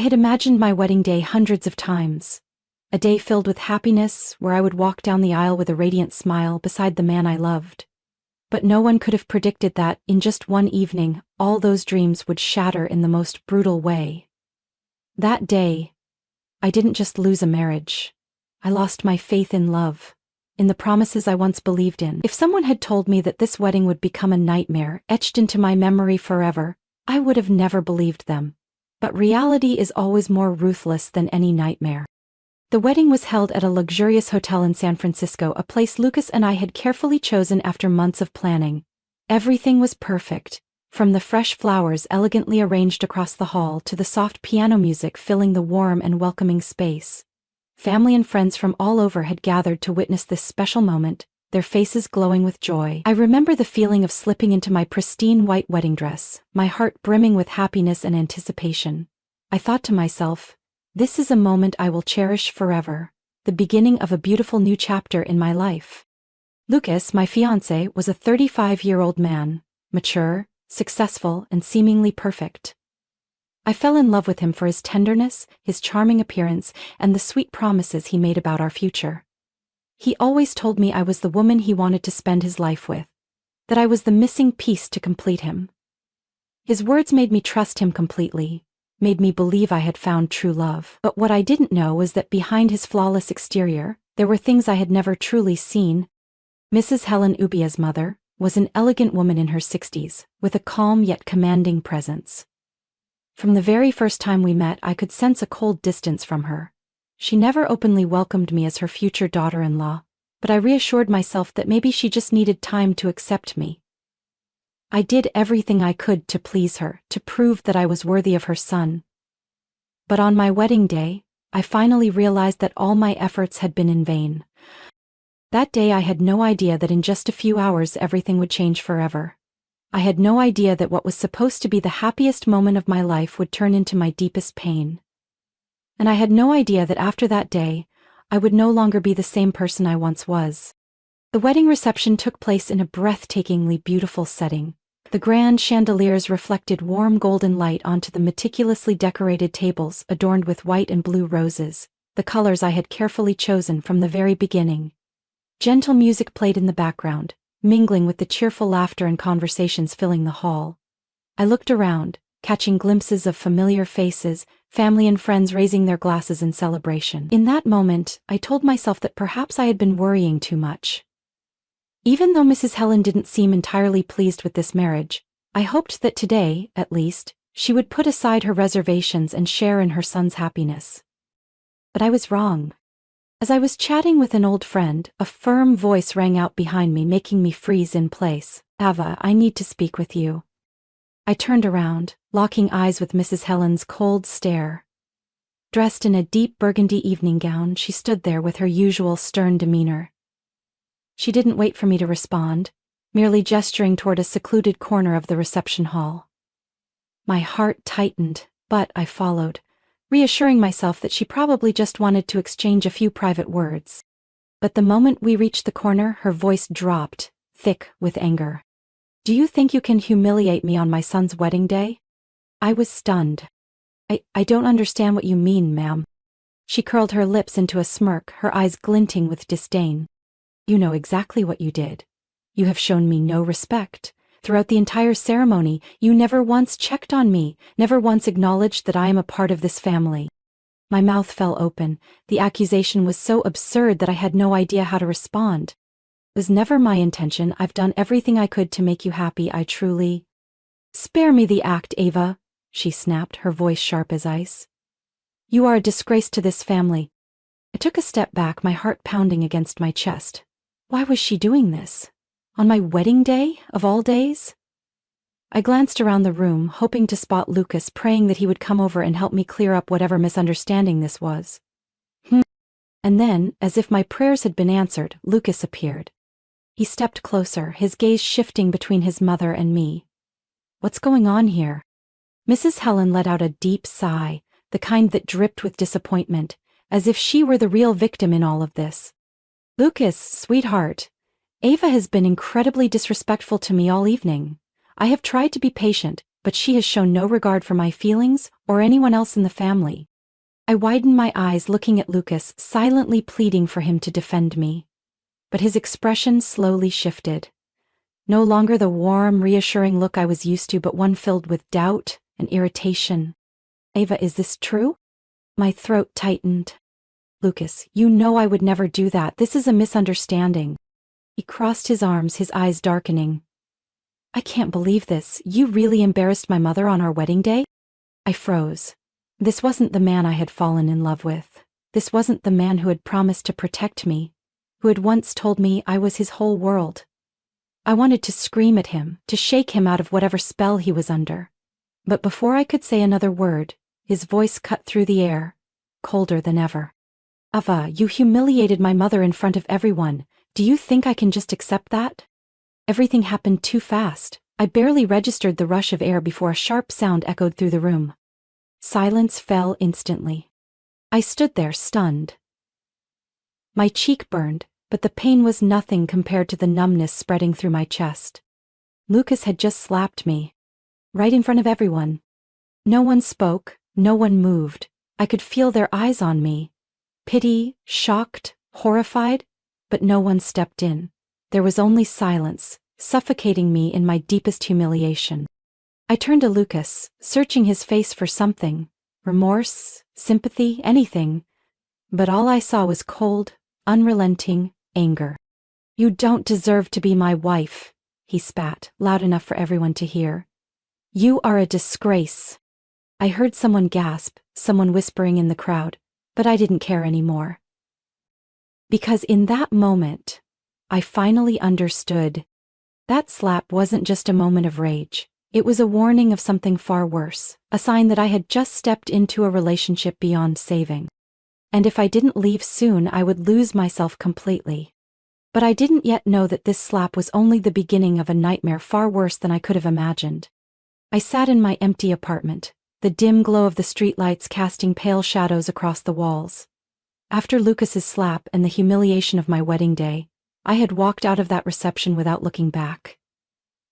had imagined my wedding day hundreds of times. A day filled with happiness, where I would walk down the aisle with a radiant smile beside the man I loved. But no one could have predicted that, in just one evening, all those dreams would shatter in the most brutal way. That day, I didn't just lose a marriage. I lost my faith in love, in the promises I once believed in. If someone had told me that this wedding would become a nightmare, etched into my memory forever, I would have never believed them. But reality is always more ruthless than any nightmare. The wedding was held at a luxurious hotel in San Francisco, a place Lucas and I had carefully chosen after months of planning. Everything was perfect, from the fresh flowers elegantly arranged across the hall to the soft piano music filling the warm and welcoming space. Family and friends from all over had gathered to witness this special moment, their faces glowing with joy. I remember the feeling of slipping into my pristine white wedding dress, my heart brimming with happiness and anticipation. I thought to myself, this is a moment I will cherish forever, the beginning of a beautiful new chapter in my life. Lucas, my fiancé, was a 35-year-old man, mature, successful, and seemingly perfect. I fell in love with him for his tenderness, his charming appearance, and the sweet promises he made about our future. He always told me I was the woman he wanted to spend his life with, that I was the missing piece to complete him. His words made me trust him completely, made me believe I had found true love. But what I didn't know was that behind his flawless exterior, there were things I had never truly seen. Mrs. Helen Ubia's mother was an elegant woman in her 60s, with a calm yet commanding presence. From the very first time we met, I could sense a cold distance from her. She never openly welcomed me as her future daughter-in-law, but I reassured myself that maybe she just needed time to accept me. I did everything I could to please her, to prove that I was worthy of her son. But on my wedding day, I finally realized that all my efforts had been in vain. That day I had no idea that in just a few hours everything would change forever. I had no idea that what was supposed to be the happiest moment of my life would turn into my deepest pain. And I had no idea that after that day, I would no longer be the same person I once was. The wedding reception took place in a breathtakingly beautiful setting. The grand chandeliers reflected warm golden light onto the meticulously decorated tables adorned with white and blue roses, the colors I had carefully chosen from the very beginning. Gentle music played in the background, mingling with the cheerful laughter and conversations filling the hall. I looked around, catching glimpses of familiar faces, family and friends raising their glasses in celebration. In that moment, I told myself that perhaps I had been worrying too much. Even though Mrs. Helen didn't seem entirely pleased with this marriage, I hoped that today, at least, she would put aside her reservations and share in her son's happiness. But I was wrong. As I was chatting with an old friend, a firm voice rang out behind me, making me freeze in place. "Ava, I need to speak with you." I turned around, locking eyes with Mrs. Helen's cold stare. Dressed in a deep burgundy evening gown, she stood there with her usual stern demeanor. She didn't wait for me to respond, merely gesturing toward a secluded corner of the reception hall. My heart tightened, but I followed, reassuring myself that she probably just wanted to exchange a few private words. But the moment we reached the corner, her voice dropped, thick with anger. "Do you think you can humiliate me on my son's wedding day?" I was stunned. I don't understand what you mean, ma'am." She curled her lips into a smirk, her eyes glinting with disdain. "You know exactly what you did. You have shown me no respect. Throughout the entire ceremony, you never once checked on me, never once acknowledged that I am a part of this family." My mouth fell open. The accusation was so absurd that I had no idea how to respond. "It was never my intention. I've done everything I could to make you happy. I truly—" "Spare me the act, Ava," she snapped, her voice sharp as ice. "You are a disgrace to this family." I took a step back, my heart pounding against my chest. Why was she doing this? On my wedding day, of all days? I glanced around the room, hoping to spot Lucas, praying that he would come over and help me clear up whatever misunderstanding this was. And then, as if my prayers had been answered, Lucas appeared. He stepped closer, his gaze shifting between his mother and me. "What's going on here?" Mrs. Helen let out a deep sigh, the kind that dripped with disappointment, as if she were the real victim in all of this. "Lucas, sweetheart, Ava has been incredibly disrespectful to me all evening. I have tried to be patient, but she has shown no regard for my feelings or anyone else in the family. I widened my eyes looking at Lucas, silently pleading for him to defend me. But his expression slowly shifted. No longer the warm, reassuring look I was used to, but one filled with doubt and irritation. Ava, is this true? My throat tightened. Lucas, you know I would never do that. This is a misunderstanding. He crossed his arms, his eyes darkening. I can't believe this. You really embarrassed my mother on our wedding day? I froze. This wasn't the man I had fallen in love with. This wasn't the man who had promised to protect me, who had once told me I was his whole world. I wanted to scream at him, to shake him out of whatever spell he was under. But before I could say another word, his voice cut through the air, colder than ever. Ava, you humiliated my mother in front of everyone. Do you think I can just accept that? Everything happened too fast. I barely registered the rush of air before a sharp sound echoed through the room. Silence fell instantly. I stood there, stunned. My cheek burned, but the pain was nothing compared to the numbness spreading through my chest. Lucas had just slapped me. Right in front of everyone. No one spoke, no one moved. I could feel their eyes on me. Pity, shocked, horrified, but no one stepped in. There was only silence, suffocating me in my deepest humiliation. I turned to Lucas, searching his face for something, remorse, sympathy, anything. But all I saw was cold, unrelenting anger. You don't deserve to be my wife, he spat, loud enough for everyone to hear. You are a disgrace. I heard someone gasp, someone whispering in the crowd, but I didn't care anymore. Because in that moment, I finally understood. That slap wasn't just a moment of rage. It was a warning of something far worse, a sign that I had just stepped into a relationship beyond saving. And if I didn't leave soon, I would lose myself completely. But I didn't yet know that this slap was only the beginning of a nightmare far worse than I could have imagined. I sat in my empty apartment, the dim glow of the streetlights casting pale shadows across the walls. After Lucas's slap and the humiliation of my wedding day, I had walked out of that reception without looking back.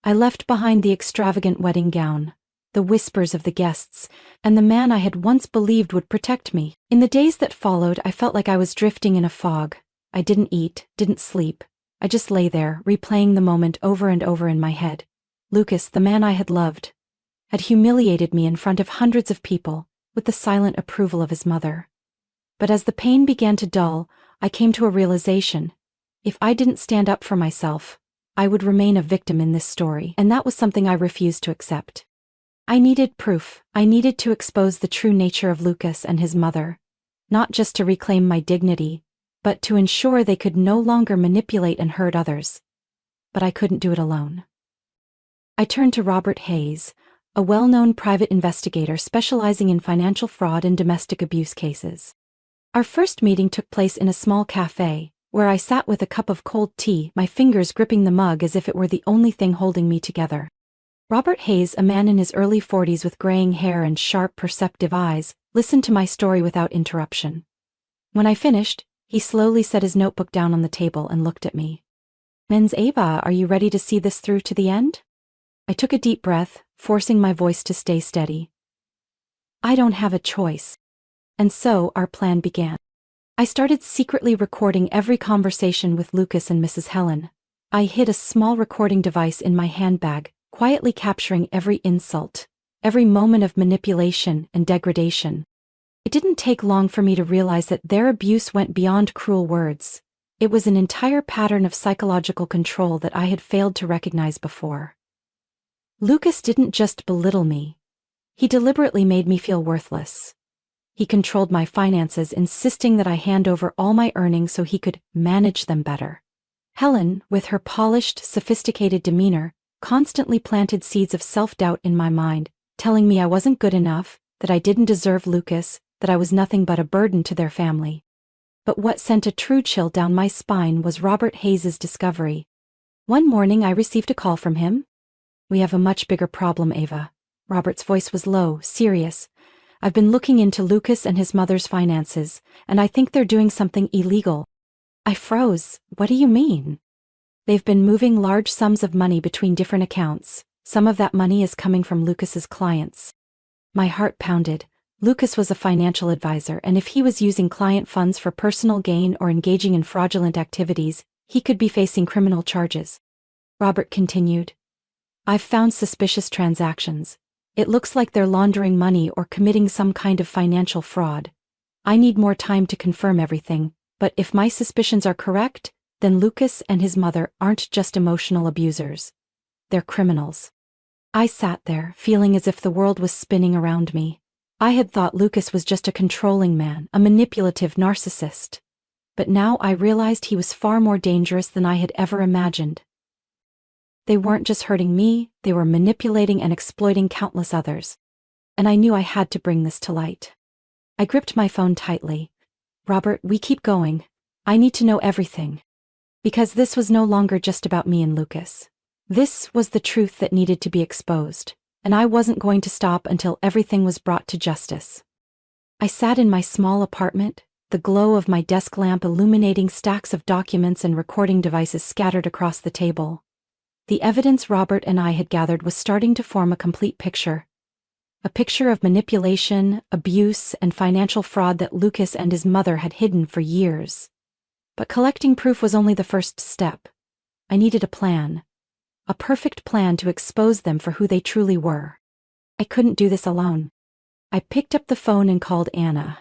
I left behind the extravagant wedding gown, the whispers of the guests, and the man I had once believed would protect me. In the days that followed, I felt like I was drifting in a fog. I didn't eat, didn't sleep. I just lay there, replaying the moment over and over in my head. Lucas, the man I had loved, had humiliated me in front of hundreds of people, with the silent approval of his mother. But as the pain began to dull, I came to a realization. If I didn't stand up for myself, I would remain a victim in this story, and that was something I refused to accept. I needed proof. I needed to expose the true nature of Lucas and his mother, not just to reclaim my dignity, but to ensure they could no longer manipulate and hurt others. But I couldn't do it alone. I turned to Robert Hayes, a well-known private investigator specializing in financial fraud and domestic abuse cases. Our first meeting took place in a small cafe, where I sat with a cup of cold tea, my fingers gripping the mug as if it were the only thing holding me together. Robert Hayes, a man in his early 40s with graying hair and sharp, perceptive eyes, listened to my story without interruption. When I finished, he slowly set his notebook down on the table and looked at me. "Ms. Ava, are you ready to see this through to the end?" I took a deep breath, forcing my voice to stay steady. "I don't have a choice." And so our plan began. I started secretly recording every conversation with Lucas and Mrs. Helen. I hid a small recording device in my handbag, quietly capturing every insult, every moment of manipulation and degradation. It didn't take long for me to realize that their abuse went beyond cruel words. It was an entire pattern of psychological control that I had failed to recognize before. Lucas didn't just belittle me. He deliberately made me feel worthless. He controlled my finances, insisting that I hand over all my earnings so he could manage them better. Helen, with her polished, sophisticated demeanor, constantly planted seeds of self-doubt in my mind, telling me I wasn't good enough, that I didn't deserve Lucas, that I was nothing but a burden to their family. But what sent a true chill down my spine was Robert Hayes's discovery. One morning I received a call from him. "We have a much bigger problem, Ava." Robert's voice was low, serious. "I've been looking into Lucas and his mother's finances, and I think they're doing something illegal." I froze. "What do you mean?" "They've been moving large sums of money between different accounts, Some of that money is coming from Lucas's clients. My heart pounded. Lucas was a financial advisor, and if he was using client funds for personal gain or engaging in fraudulent activities, he could be facing criminal charges. Robert continued. I've found suspicious transactions. It looks like they're laundering money or committing some kind of financial fraud. I need more time to confirm everything, but if my suspicions are correct, then Lucas and his mother aren't just emotional abusers. They're criminals. I sat there, feeling as if the world was spinning around me. I had thought Lucas was just a controlling man, a manipulative narcissist. But now I realized he was far more dangerous than I had ever imagined. They weren't just hurting me, they were manipulating and exploiting countless others. And I knew I had to bring this to light. I gripped my phone tightly. Robert, we keep going. I need to know everything. Because this was no longer just about me and Lucas. This was the truth that needed to be exposed, and I wasn't going to stop until everything was brought to justice. I sat in my small apartment, the glow of my desk lamp illuminating stacks of documents and recording devices scattered across the table. The evidence Robert and I had gathered was starting to form a complete picture. A picture of manipulation, abuse, and financial fraud that Lucas and his mother had hidden for years. But collecting proof was only the first step. I needed a plan. A perfect plan to expose them for who they truly were. I couldn't do this alone. I picked up the phone and called Anna,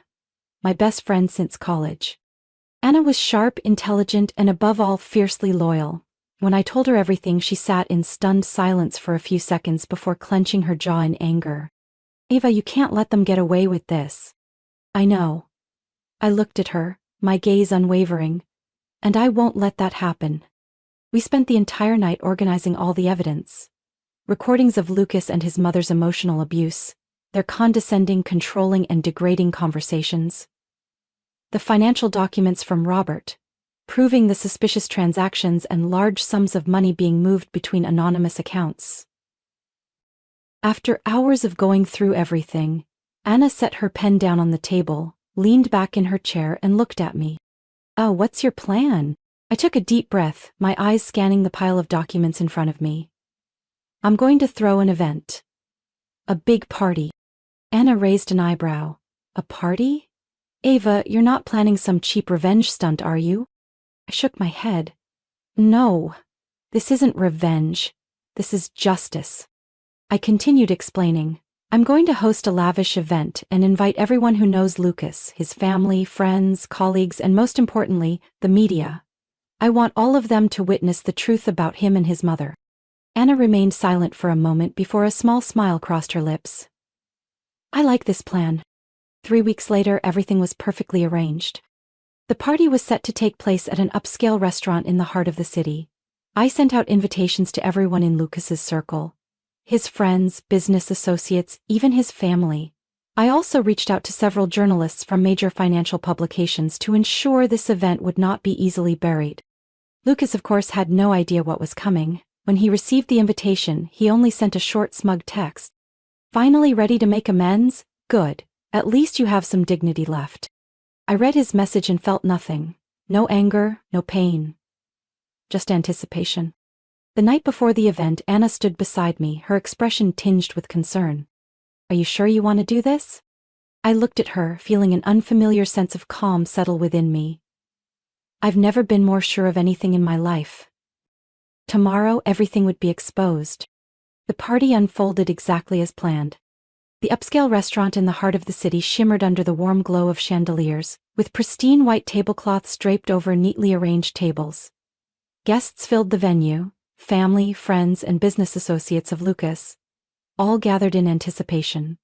my best friend since college. Anna was sharp, intelligent, and above all fiercely loyal. When I told her everything, she sat in stunned silence for a few seconds before clenching her jaw in anger. Ava, you can't let them get away with this. I know. I looked at her, my gaze unwavering. And I won't let that happen. We spent the entire night organizing all the evidence. Recordings of Lucas and his mother's emotional abuse, their condescending, controlling, and degrading conversations. The financial documents from Robert, proving the suspicious transactions and large sums of money being moved between anonymous accounts. After hours of going through everything, Anna set her pen down on the table, leaned back in her chair, and looked at me. Oh, what's your plan? I took a deep breath, my eyes scanning the pile of documents in front of me. I'm going to throw an event. A big party. Anna raised an eyebrow. A party? Ava, you're not planning some cheap revenge stunt, are you? I shook my head. No. This isn't revenge. This is justice. I continued explaining. I'm going to host a lavish event and invite everyone who knows Lucas, his family, friends, colleagues, and most importantly, the media. I want all of them to witness the truth about him and his mother. Anna remained silent for a moment before a small smile crossed her lips. I like this plan. 3 weeks later, everything was perfectly arranged. The party was set to take place at an upscale restaurant in the heart of the city. I sent out invitations to everyone in Lucas's circle. His friends, business associates, even his family. I also reached out to several journalists from major financial publications to ensure this event would not be easily buried. Lucas, of course, had no idea what was coming. When he received the invitation, he only sent a short, smug text. Finally ready to make amends? Good. At least you have some dignity left. I read his message and felt nothing. No anger, no pain. Just anticipation. The night before the event, Anna stood beside me, her expression tinged with concern. Are you sure you want to do this? I looked at her, feeling an unfamiliar sense of calm settle within me. I've never been more sure of anything in my life. Tomorrow, everything would be exposed. The party unfolded exactly as planned. The upscale restaurant in the heart of the city shimmered under the warm glow of chandeliers, with pristine white tablecloths draped over neatly arranged tables. Guests filled the venue, family, friends, and business associates of Lucas, all gathered in anticipation.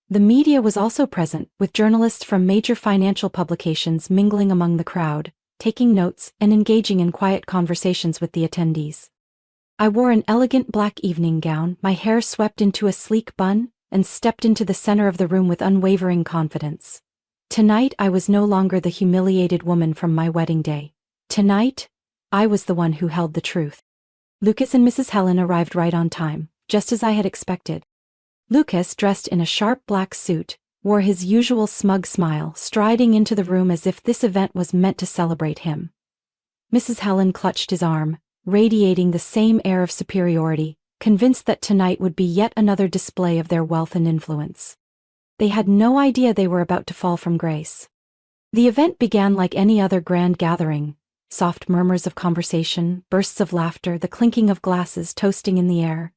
The media was also present, with journalists from major financial publications mingling among the crowd, taking notes and engaging in quiet conversations with the attendees. I wore an elegant black evening gown, my hair swept into a sleek bun, and stepped into the center of the room with unwavering confidence. Tonight I was no longer the humiliated woman from my wedding day. Tonight, I was the one who held the truth. Lucas and Mrs. Helen arrived right on time, just as I had expected. Lucas, dressed in a sharp black suit, wore his usual smug smile, striding into the room as if this event was meant to celebrate him. Mrs. Helen clutched his arm, radiating the same air of superiority, convinced that tonight would be yet another display of their wealth and influence. They had no idea they were about to fall from grace. The event began like any other grand gathering: soft murmurs of conversation, bursts of laughter, the clinking of glasses toasting in the air.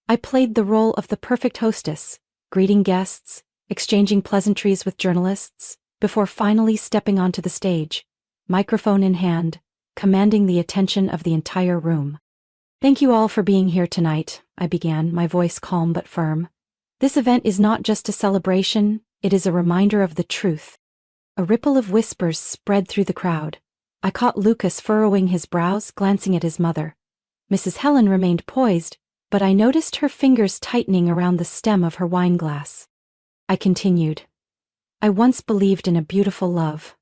I played the role of the perfect hostess, greeting guests, exchanging pleasantries with journalists, before finally stepping onto the stage, microphone in hand, commanding the attention of the entire room. "Thank you all for being here tonight," I began, my voice calm but firm. "This event is not just a celebration, it is a reminder of the truth." A ripple of whispers spread through the crowd. I caught Lucas furrowing his brows, glancing at his mother. Mrs. Helen remained poised, but I noticed her fingers tightening around the stem of her wineglass. I continued. "I once believed in a beautiful love.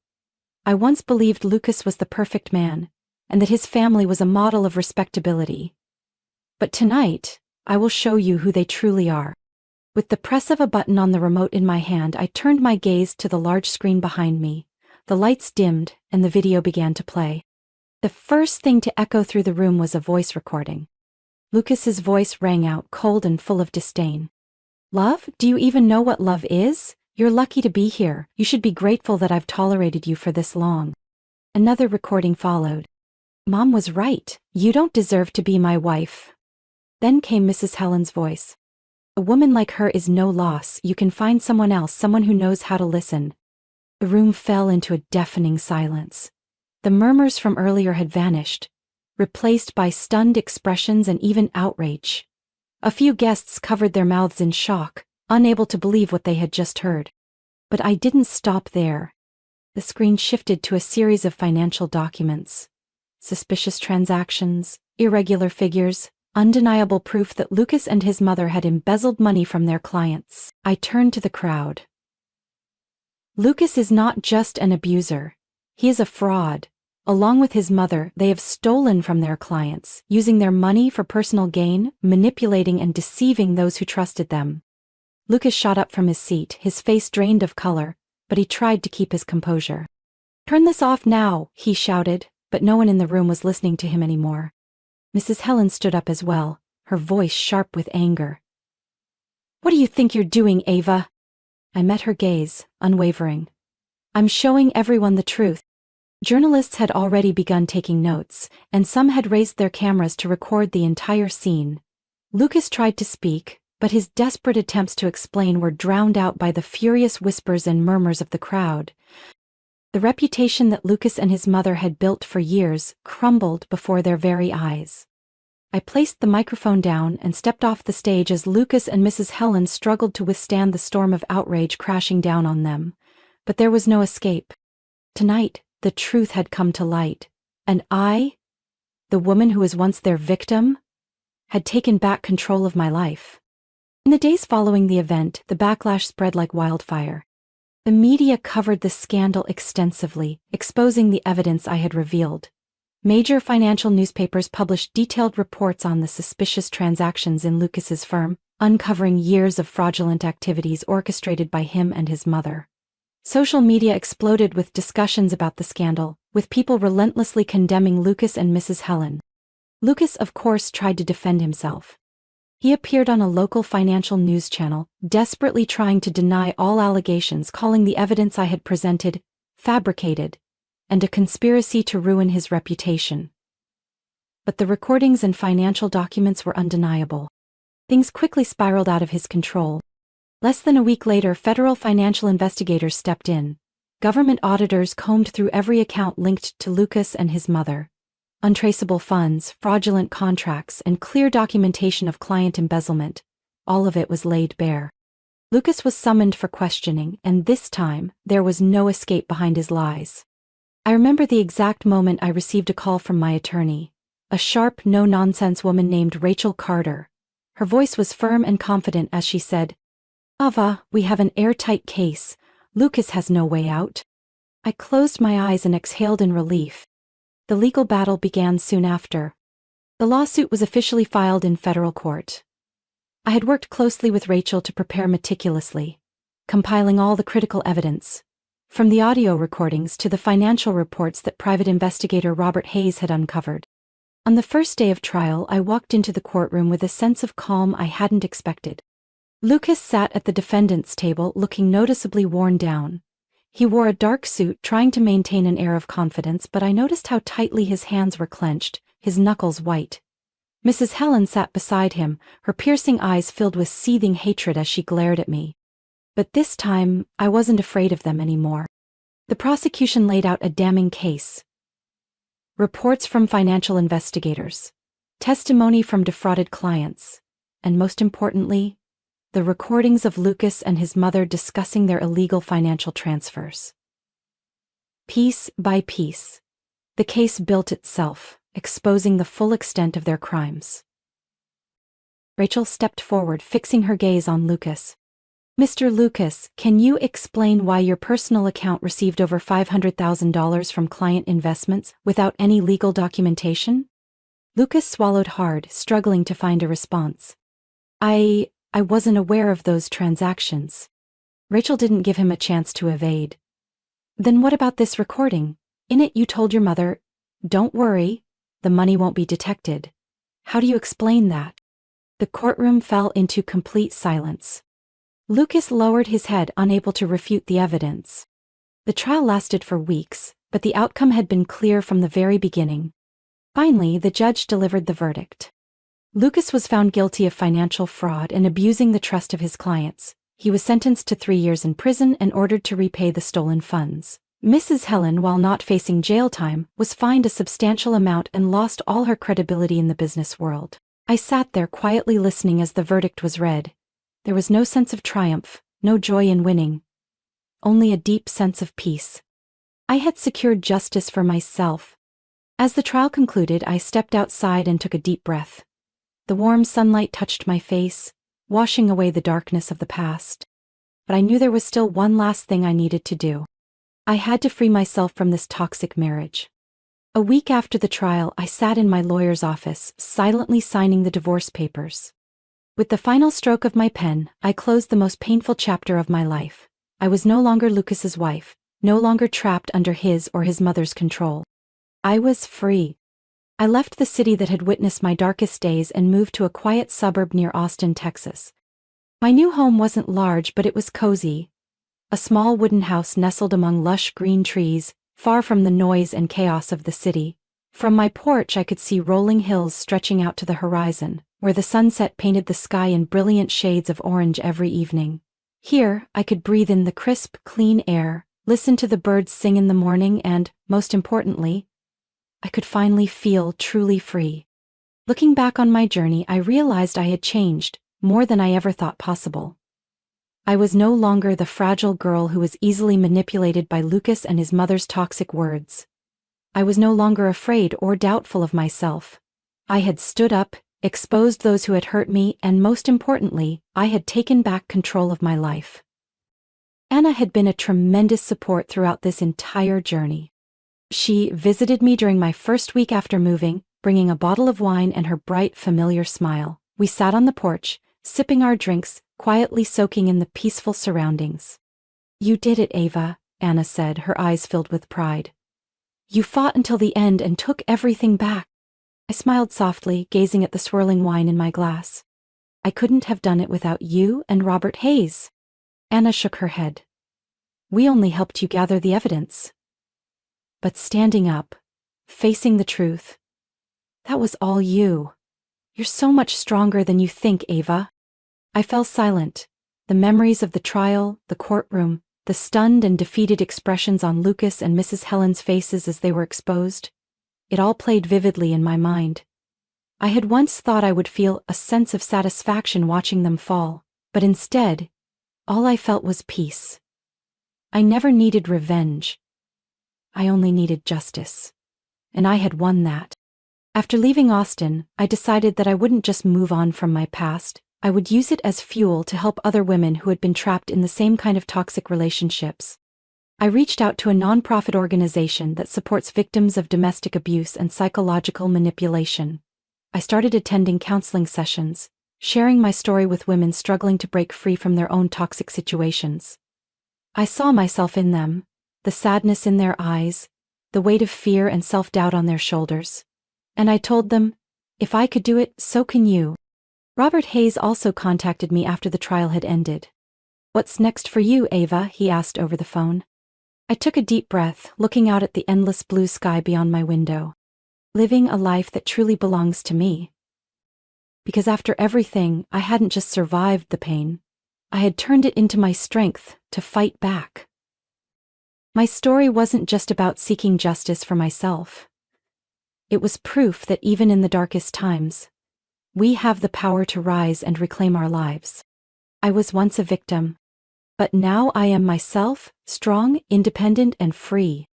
I once believed Lucas was the perfect man, and that his family was a model of respectability. But tonight, I will show you who they truly are." With the press of a button on the remote in my hand, I turned my gaze to the large screen behind me. The lights dimmed, and the video began to play. The first thing to echo through the room was a voice recording. Lucas's voice rang out, cold and full of disdain. "Love? Do you even know what love is? You're lucky to be here. You should be grateful that I've tolerated you for this long." Another recording followed. "Mom was right. You don't deserve to be my wife." Then came Mrs. Helen's voice. "A woman like her is no loss. You can find someone else, someone who knows how to listen." The room fell into a deafening silence. The murmurs from earlier had vanished, replaced by stunned expressions and even outrage. A few guests covered their mouths in shock, unable to believe what they had just heard. But I didn't stop there. The screen shifted to a series of financial documents. Suspicious transactions, irregular figures, undeniable proof that Lucas and his mother had embezzled money from their clients. I turned to the crowd. Lucas is not just an abuser. He is a fraud. Along with his mother, they have stolen from their clients, using their money for personal gain, manipulating and deceiving those who trusted them. Lucas shot up from his seat, his face drained of color, but he tried to keep his composure. "Turn this off now," he shouted, but no one in the room was listening to him anymore. Mrs. Helen stood up as well, her voice sharp with anger. "What do you think you're doing, Ava?" I met her gaze, unwavering. "I'm showing everyone the truth." Journalists had already begun taking notes, and some had raised their cameras to record the entire scene. Lucas tried to speak, but his desperate attempts to explain were drowned out by the furious whispers and murmurs of the crowd. The reputation that Lucas and his mother had built for years crumbled before their very eyes. I placed the microphone down and stepped off the stage as Lucas and Mrs. Helen struggled to withstand the storm of outrage crashing down on them. But there was no escape. Tonight, the truth had come to light, and I, the woman who was once their victim, had taken back control of my life. In the days following the event, the backlash spread like wildfire. The media covered the scandal extensively, exposing the evidence I had revealed. Major financial newspapers published detailed reports on the suspicious transactions in Lucas's firm, uncovering years of fraudulent activities orchestrated by him and his mother. Social media exploded with discussions about the scandal, with people relentlessly condemning Lucas and Mrs. Helen. Lucas, of course, tried to defend himself. He appeared on a local financial news channel, desperately trying to deny all allegations, calling the evidence I had presented fabricated and a conspiracy to ruin his reputation. But the recordings and financial documents were undeniable. Things quickly spiraled out of his control. Less than a week later, federal financial investigators stepped in. Government auditors combed through every account linked to Lucas and his mother. Untraceable funds, fraudulent contracts, and clear documentation of client embezzlement. All of it was laid bare. Lucas was summoned for questioning, and this time, there was no escape behind his lies. I remember the exact moment I received a call from my attorney. A sharp, no-nonsense woman named Rachel Carter. Her voice was firm and confident as she said, "Ava, we have an airtight case. Lucas has no way out." I closed my eyes and exhaled in relief. The legal battle began soon after. The lawsuit was officially filed in federal court. I had worked closely with Rachel to prepare meticulously, compiling all the critical evidence, from the audio recordings to the financial reports that private investigator Robert Hayes had uncovered. On the first day of trial, I walked into the courtroom with a sense of calm I hadn't expected. Lucas sat at the defendant's table looking noticeably worn down. He wore a dark suit, trying to maintain an air of confidence, but I noticed how tightly his hands were clenched, his knuckles white. Mrs. Helen sat beside him, her piercing eyes filled with seething hatred as she glared at me. But this time, I wasn't afraid of them anymore. The prosecution laid out a damning case. Reports from financial investigators, testimony from defrauded clients, and most importantly, the recordings of Lucas and his mother discussing their illegal financial transfers. Piece by piece, the case built itself, exposing the full extent of their crimes. Rachel stepped forward, fixing her gaze on Lucas. "Mr. Lucas, can you explain why your personal account received over $500,000 from client investments without any legal documentation?" Lucas swallowed hard, struggling to find a response. I wasn't aware of those transactions." Rachel didn't give him a chance to evade. "Then what about this recording? In it you told your mother, 'Don't worry, the money won't be detected.' How do you explain that?" The courtroom fell into complete silence. Lucas lowered his head, unable to refute the evidence. The trial lasted for weeks, but the outcome had been clear from the very beginning. Finally, the judge delivered the verdict. Lucas was found guilty of financial fraud and abusing the trust of his clients. He was sentenced to 3 years in prison and ordered to repay the stolen funds. Mrs. Helen, while not facing jail time, was fined a substantial amount and lost all her credibility in the business world. I sat there quietly listening as the verdict was read. There was no sense of triumph, no joy in winning. Only a deep sense of peace. I had secured justice for myself. As the trial concluded, I stepped outside and took a deep breath. The warm sunlight touched my face, washing away the darkness of the past. But I knew there was still one last thing I needed to do. I had to free myself from this toxic marriage. A week after the trial, I sat in my lawyer's office, silently signing the divorce papers. With the final stroke of my pen, I closed the most painful chapter of my life. I was no longer Lucas's wife, no longer trapped under his or his mother's control. I was free. I left the city that had witnessed my darkest days and moved to a quiet suburb near Austin, Texas. My new home wasn't large, but it was cozy. A small wooden house nestled among lush green trees, far from the noise and chaos of the city. From my porch I could see rolling hills stretching out to the horizon, where the sunset painted the sky in brilliant shades of orange every evening. Here, I could breathe in the crisp, clean air, listen to the birds sing in the morning and, most importantly, I could finally feel truly free. Looking back on my journey, I realized I had changed, more than I ever thought possible. I was no longer the fragile girl who was easily manipulated by Lucas and his mother's toxic words. I was no longer afraid or doubtful of myself. I had stood up, exposed those who had hurt me, and most importantly, I had taken back control of my life. Anna had been a tremendous support throughout this entire journey. She visited me during my first week after moving, bringing a bottle of wine and her bright, familiar smile. We sat on the porch, sipping our drinks, quietly soaking in the peaceful surroundings. "You did it, Ava," Anna said, her eyes filled with pride. "You fought until the end and took everything back." I smiled softly, gazing at the swirling wine in my glass. "I couldn't have done it without you and Robert Hayes." Anna shook her head. "We only helped you gather the evidence." But standing up, facing the truth, that was all you. You're so much stronger than you think, Ava. I fell silent. The memories of the trial, the courtroom, the stunned and defeated expressions on Lucas and Mrs. Helen's faces as they were exposed. It all played vividly in my mind. I had once thought I would feel a sense of satisfaction watching them fall, but instead, all I felt was peace. I never needed revenge. I only needed justice. And I had won that. After leaving Austin, I decided that I wouldn't just move on from my past, I would use it as fuel to help other women who had been trapped in the same kind of toxic relationships. I reached out to a nonprofit organization that supports victims of domestic abuse and psychological manipulation. I started attending counseling sessions, sharing my story with women struggling to break free from their own toxic situations. I saw myself in them, the sadness in their eyes, the weight of fear and self-doubt on their shoulders. And I told them, if I could do it, so can you. Robert Hayes also contacted me after the trial had ended. What's next for you, Ava? He asked over the phone. I took a deep breath, looking out at the endless blue sky beyond my window. Living a life that truly belongs to me. Because after everything, I hadn't just survived the pain. I had turned it into my strength to fight back. My story wasn't just about seeking justice for myself. It was proof that even in the darkest times, we have the power to rise and reclaim our lives. I was once a victim, but now I am myself, strong, independent, and free.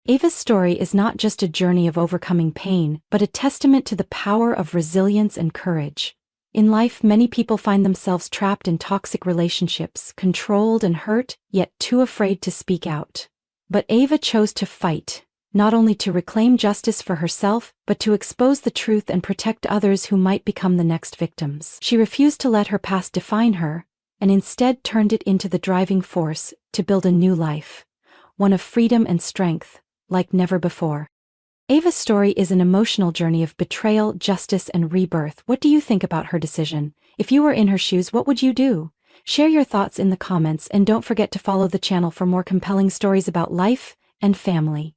Ava's story is not just a journey of overcoming pain, but a testament to the power of resilience and courage. In life, many people find themselves trapped in toxic relationships, controlled and hurt, yet too afraid to speak out. But Ava chose to fight, not only to reclaim justice for herself, but to expose the truth and protect others who might become the next victims. She refused to let her past define her, and instead turned it into the driving force to build a new life, one of freedom and strength, like never before. Ava's story is an emotional journey of betrayal, justice, and rebirth. What do you think about her decision? If you were in her shoes, what would you do? Share your thoughts in the comments and don't forget to follow the channel for more compelling stories about life and family.